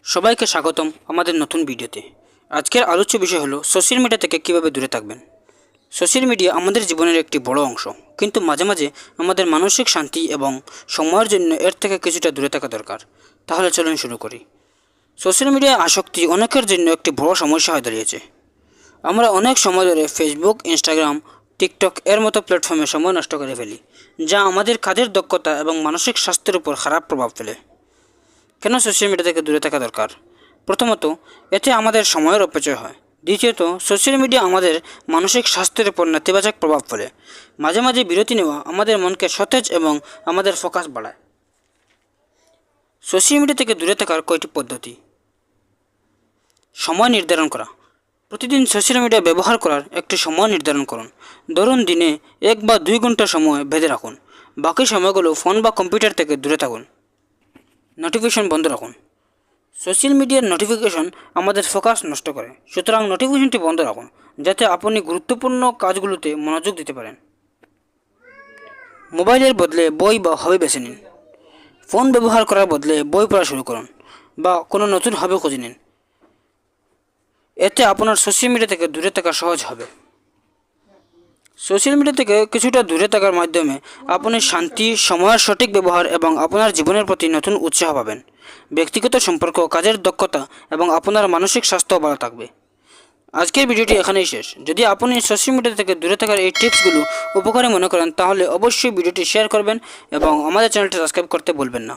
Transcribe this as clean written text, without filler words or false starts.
সবাইকে স্বাগতম আমাদের নতুন ভিডিওতে। আজকের আলোচ্য বিষয় হলো সোশ্যাল মিডিয়া থেকে কীভাবে দূরে থাকবেন। সোশ্যাল মিডিয়া আমাদের জীবনের একটি বড় অংশ, কিন্তু মাঝে মাঝে আমাদের মানসিক শান্তি এবং সময়ের জন্য এর থেকে কিছুটা দূরে থাকা দরকার। তাহলে চলুন শুরু করি। সোশ্যাল মিডিয়ায় আসক্তি অনেকের জন্য একটি বড় সমস্যা হয়ে দাঁড়িয়েছে। আমরা অনেক সময় ধরে ফেসবুক, ইনস্টাগ্রাম, টিকটক এর মতো প্ল্যাটফর্মে সময় নষ্ট করে ফেলি, যা আমাদের কাজের দক্ষতা এবং মানসিক স্বাস্থ্যের উপর খারাপ প্রভাব ফেলে। কেন সোশ্যাল মিডিয়া থেকে দূরে থাকা দরকার? প্রথমত, এতে আমাদের সময়ের অপচয় হয়। দ্বিতীয়ত, সোশ্যাল মিডিয়া আমাদের মানসিক স্বাস্থ্যের উপর নেতিবাচক প্রভাব ফেলে। মাঝে মাঝে বিরতি নেওয়া আমাদের মনকে সতেজ এবং আমাদের ফোকাস বাড়ায়। সোশ্যাল মিডিয়া থেকে দূরে থাকার কয়টি পদ্ধতি। সময় নির্ধারণ করা। প্রতিদিন সোশ্যাল মিডিয়া ব্যবহার করার একটি সময় নির্ধারণ করুন। ধরুন দিনে 1 বা 2 ঘন্টা সময় বেঁধে রাখুন। বাকি সময়গুলো ফোন বা কম্পিউটার থেকে দূরে থাকুন। নোটিফিকেশন বন্ধ রাখুন। সোশ্যাল মিডিয়ার নোটিফিকেশন আমাদের ফোকাস নষ্ট করে, সুতরাং নোটিফিকেশনটি বন্ধ রাখুন যাতে আপনি গুরুত্বপূর্ণ কাজগুলোতে মনোযোগ দিতে পারেন। মোবাইলের বদলে বই বা হবি বেছে নিন। ফোন ব্যবহার করার বদলে বই পড়া শুরু করুন বা কোনো নতুন হবি খুঁজে নিন। এতে আপনার সোশ্যাল মিডিয়া থেকে দূরে থাকা সহজ হবে। সোশ্যাল মিডিয়া থেকে কিছুটা দূরে থাকার মাধ্যমে আপনি শান্তি, সময়ের সঠিক ব্যবহার এবং আপনার জীবনের প্রতি নতুন উৎসাহ পাবেন। ব্যক্তিগত সম্পর্ক, কাজের দক্ষতা এবং আপনার মানসিক স্বাস্থ্য ভালো থাকবে। আজকের ভিডিওটি এখানেই শেষ। যদি আপনি সোশ্যাল মিডিয়া থেকে দূরে থাকার এই টিপসগুলো উপকারী মনে করেন, তাহলে অবশ্যই ভিডিওটি শেয়ার করবেন এবং আমাদের চ্যানেলটি সাবস্ক্রাইব করতে ভুলবেন না।